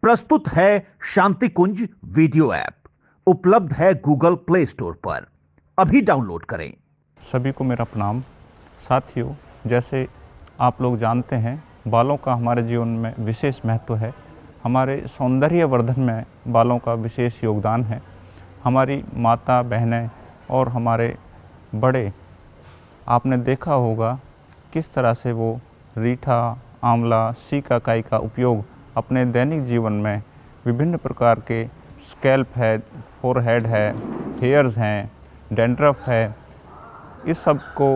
प्रस्तुत है शांति कुंज video app. उपलब्ध है गूगल प्ले स्टोर पर। अभी डाउनलोड करें। सभी को मेरा प्रणाम। साथियों, जैसे आप लोग जानते हैं, बालों का हमारे जीवन में विशेष महत्व है। हमारे सौंदर्य वर्धन में बालों का विशेष योगदान है। हमारी माता बहनें और हमारे बड़े, आपने देखा होगा किस तरह से वो रीठा, आंवला, सीकाकाई का उपयोग अपने दैनिक जीवन में विभिन्न प्रकार के स्कैल्प है, फोरहेड है, हेयर्स हैं, डैंड्रफ है, इस सब को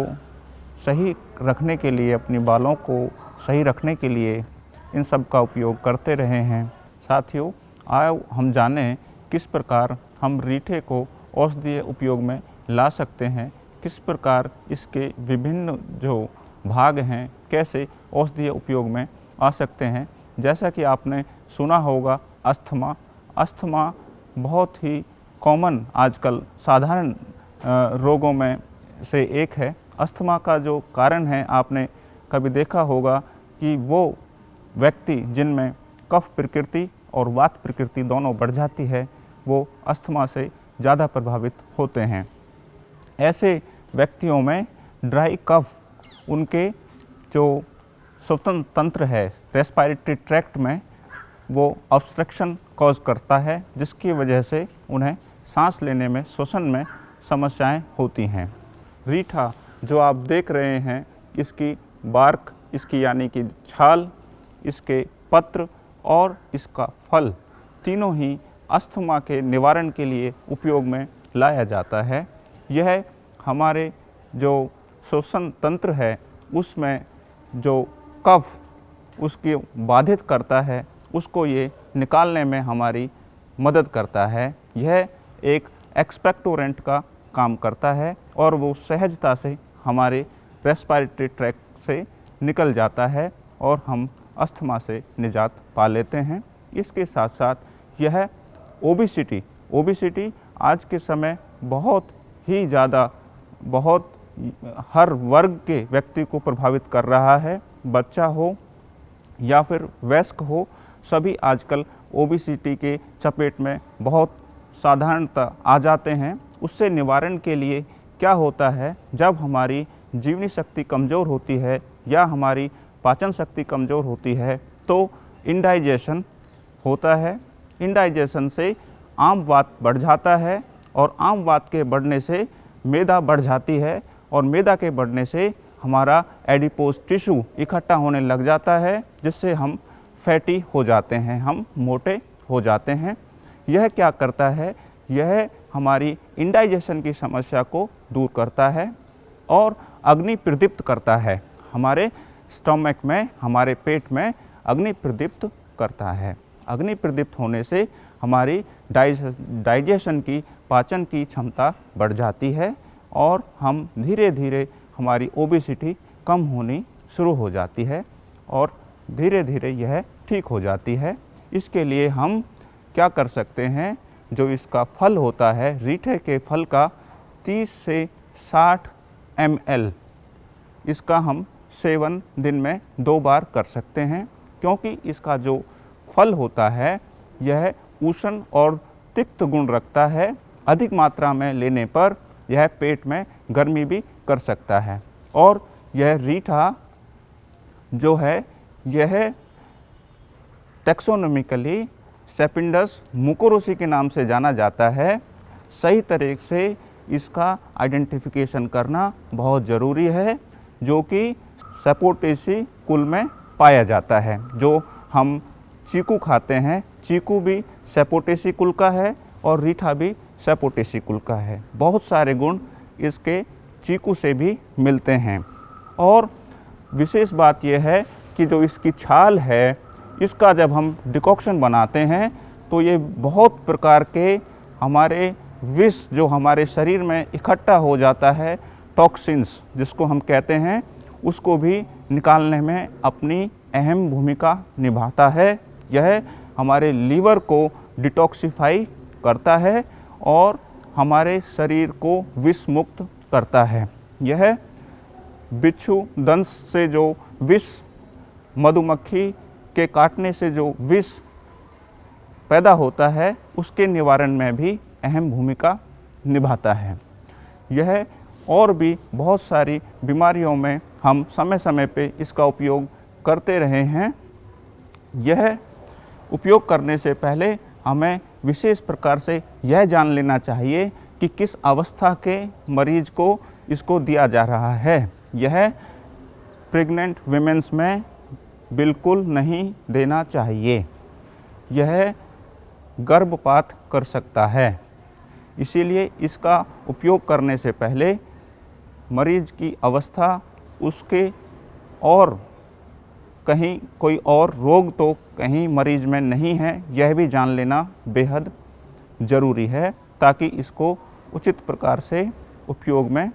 सही रखने के लिए, अपनी बालों को सही रखने के लिए इन सब का उपयोग करते रहे हैं। साथियों, आओ हम जानें किस प्रकार हम रीठे को औषधीय उपयोग में ला सकते हैं, किस प्रकार इसके विभिन्न जो भाग हैं कैसे औषधीय उपयोग में आ सकते हैं। जैसा कि आपने सुना होगा, अस्थमा बहुत ही कॉमन आजकल साधारण रोगों में से एक है। अस्थमा का जो कारण है, आपने कभी देखा होगा कि वो व्यक्ति जिनमें कफ प्रकृति और वात प्रकृति दोनों बढ़ जाती है, वो अस्थमा से ज़्यादा प्रभावित होते हैं। ऐसे व्यक्तियों में ड्राई कफ उनके जो श्वसन तंत्र है, रेस्पिरेटरी ट्रैक्ट में, वो ऑब्स्ट्रक्शन कॉज करता है, जिसकी वजह से उन्हें सांस लेने में, श्वसन में समस्याएं होती हैं। रीठा जो आप देख रहे हैं, इसकी बार्क, इसकी यानी कि छाल, इसके पत्र और इसका फल, तीनों ही अस्थमा के निवारण के लिए उपयोग में लाया जाता है। यह हमारे जो श्वसन तंत्र है उसमें जो कफ उसकी बाधित करता है, उसको ये निकालने में हमारी मदद करता है। यह एक एक्सपेक्टोरेंट का काम करता है और वो सहजता से हमारे रेस्पिरेटरी ट्रैक्ट से निकल जाता है और हम अस्थमा से निजात पा लेते हैं। इसके साथ साथ यह ओबेसिटी आज के समय बहुत ही ज़्यादा, बहुत हर वर्ग के व्यक्ति को प्रभावित कर रहा है। बच्चा हो या फिर वयस्क हो, सभी आजकल ओबेसिटी के चपेट में बहुत साधारणतः आ जाते हैं। उससे निवारण के लिए क्या होता है, जब हमारी जीवनी शक्ति कमज़ोर होती है या हमारी पाचन शक्ति कमज़ोर होती है तो इंडाइजेशन होता है। इंडाइजेशन से आम वात बढ़ जाता है और आम वात के बढ़ने से मैदा बढ़ जाती है और मैदा के बढ़ने से हमारा एडिपोज टिश्यू इकट्ठा होने लग जाता है, जिससे हम फैटी हो जाते हैं, हम मोटे हो जाते हैं। यह क्या करता है, यह हमारी इंडाइजेशन की समस्या को दूर करता है और अग्नि प्रदीप्त करता है। हमारे स्टमक में, हमारे पेट में अग्नि प्रदीप्त करता है। अग्नि प्रदीप्त होने से हमारी डाइजेशन की, पाचन की क्षमता बढ़ जाती है और हम धीरे धीरे, हमारी ओबेसिटी कम होनी शुरू हो जाती है और धीरे धीरे यह ठीक हो जाती है। इसके लिए हम क्या कर सकते हैं, जो इसका फल होता है, रीठे के फल का 30 से 60 ml, इसका हम सेवन दिन में 2 बार कर सकते हैं, क्योंकि इसका जो फल होता है यह उष्ण और तिक्त गुण रखता है। अधिक मात्रा में लेने पर यह पेट में गर्मी भी कर सकता है। और यह रीठा जो है, यह टैक्सोनॉमिकली सेपिंडस मुकोरोसी के नाम से जाना जाता है। सही तरीके से इसका आइडेंटिफिकेशन करना बहुत ज़रूरी है, जो कि सेपोटेसी कुल में पाया जाता है। जो हम चीकू खाते हैं, चीकू भी सेपोटेसी कुल का है और रीठा भी सेपोटेसी कुल का है। बहुत सारे गुण इसके चीकू से भी मिलते हैं। और विशेष बात यह है कि जो इसकी छाल है, इसका जब हम डिकॉक्शन बनाते हैं तो ये बहुत प्रकार के हमारे विष जो हमारे शरीर में इकट्ठा हो जाता है, टॉक्सिन्स जिसको हम कहते हैं, उसको भी निकालने में अपनी अहम भूमिका निभाता है। यह हमारे लीवर को डिटॉक्सिफाई करता है और हमारे शरीर को विष मुक्त करता है। यह बिच्छू दंश से जो विष, मधुमक्खी के काटने से जो विष पैदा होता है उसके निवारण में भी अहम भूमिका निभाता है। यह और भी बहुत सारी बीमारियों में हम समय समय पे इसका उपयोग करते रहे हैं। यह उपयोग करने से पहले हमें विशेष प्रकार से यह जान लेना चाहिए कि किस अवस्था के मरीज को इसको दिया जा रहा है। यह प्रेग्नेंट विमेंस में बिल्कुल नहीं देना चाहिए। यह गर्भपात कर सकता है, इसीलिए इसका उपयोग करने से पहले मरीज की अवस्था, उसके और कहीं कोई और रोग तो कहीं मरीज में नहीं है, यह भी जान लेना बेहद ज़रूरी है, ताकि इसको उचित प्रकार से उपयोग में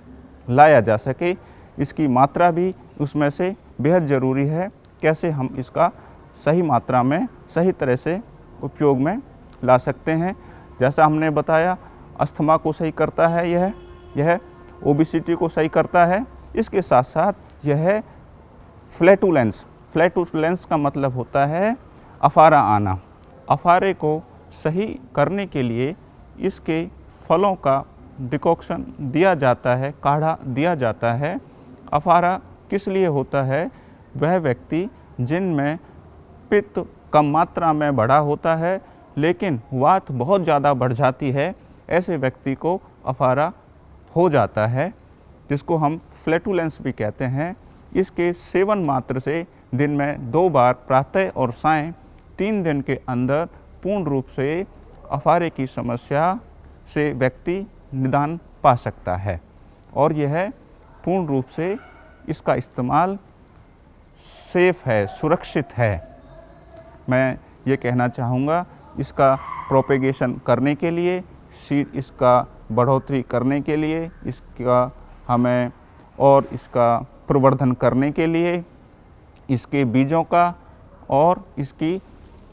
लाया जा सके। इसकी मात्रा भी उसमें से बेहद ज़रूरी है, कैसे हम इसका सही मात्रा में सही तरह से उपयोग में ला सकते हैं। जैसा हमने बताया, अस्थमा को सही करता है, यह ओबेसिटी को सही करता है। इसके साथ साथ यह फ्लैटुलेंस का मतलब होता है अफारा आना। अफारे को सही करने के लिए इसके फलों का डिकॉक्शन दिया जाता है, काढ़ा दिया जाता है। अफारा किस लिए होता है? वह व्यक्ति जिनमें पित्त कम मात्रा में बढ़ा होता है लेकिन वात बहुत ज़्यादा बढ़ जाती है, ऐसे व्यक्ति को अफारा हो जाता है, जिसको हम फ्लैटुलेंस भी कहते हैं। इसके सेवन मात्र से दिन में 2 बार प्रातः और सायं 3 दिन के अंदर पूर्ण रूप से अफारे की समस्या से व्यक्ति निदान पा सकता है। और यह पूर्ण रूप से इसका इस्तेमाल सेफ है, सुरक्षित है। मैं ये कहना चाहूँगा, इसका प्रोपेगेशन करने के लिए, सीड इसका बढ़ोतरी करने के लिए, इसका हमें और इसका प्रवर्धन करने के लिए इसके बीजों का और इसकी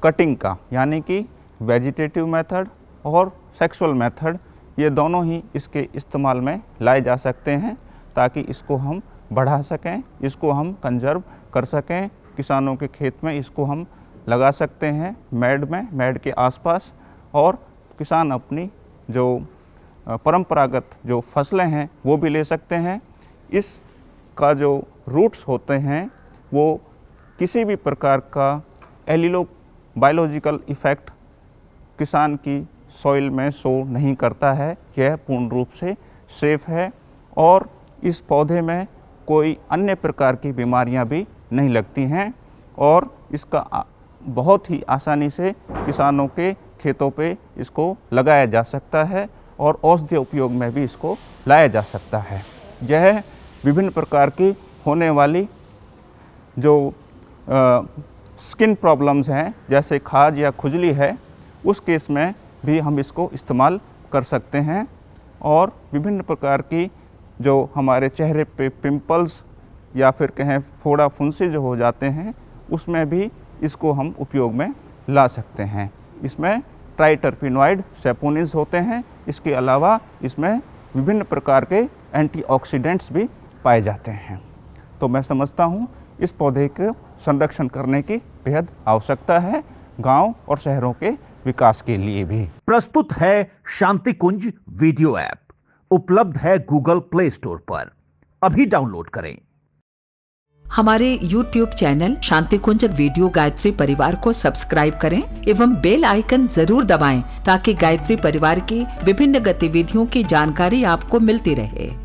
कटिंग का, यानी कि वेजिटेटिव मेथड और सेक्सुअल मेथड, ये दोनों ही इसके इस्तेमाल में लाए जा सकते हैं, ताकि इसको हम बढ़ा सकें, इसको हम कंजर्व कर सकें। किसानों के खेत में इसको हम लगा सकते हैं, मेड के आसपास, और किसान अपनी जो परंपरागत जो फसलें हैं वो भी ले सकते हैं। इसका जो रूट्स होते हैं वो किसी भी प्रकार का एलिलो बायोलॉजिकल इफ़ेक्ट किसान की सॉइल में शो नहीं करता है। यह पूर्ण रूप से सेफ है और इस पौधे में कोई अन्य प्रकार की बीमारियां भी नहीं लगती हैं, और इसका बहुत ही आसानी से किसानों के खेतों पे इसको लगाया जा सकता है और औषधीय उपयोग में भी इसको लाया जा सकता है। यह विभिन्न प्रकार की होने वाली जो स्किन प्रॉब्लम्स हैं, जैसे खाज या खुजली है, उस केस में भी हम इसको इस्तेमाल कर सकते हैं। और विभिन्न प्रकार की जो हमारे चेहरे पे पिंपल्स या फिर कहें फोड़ा फुंसी जो हो जाते हैं, उसमें भी इसको हम उपयोग में ला सकते हैं। इसमें ट्राइटरपिनॉइड सैपोनिन्स होते हैं। इसके अलावा इसमें विभिन्न प्रकार के एंटीऑक्सीडेंट्स भी पाए जाते हैं। तो मैं समझता हूँ इस पौधे के संरक्षण करने की बेहद आवश्यकता है, गांव और शहरों के विकास के लिए भी। प्रस्तुत है शांति कुंज वीडियो ऐप, उपलब्ध है गूगल प्ले स्टोर पर। अभी डाउनलोड करें। हमारे YouTube चैनल शांति कुंज वीडियो गायत्री परिवार को सब्सक्राइब करें एवं बेल आइकन जरूर दबाएं, ताकि गायत्री परिवार की विभिन्न गतिविधियों की जानकारी आपको मिलती रहे।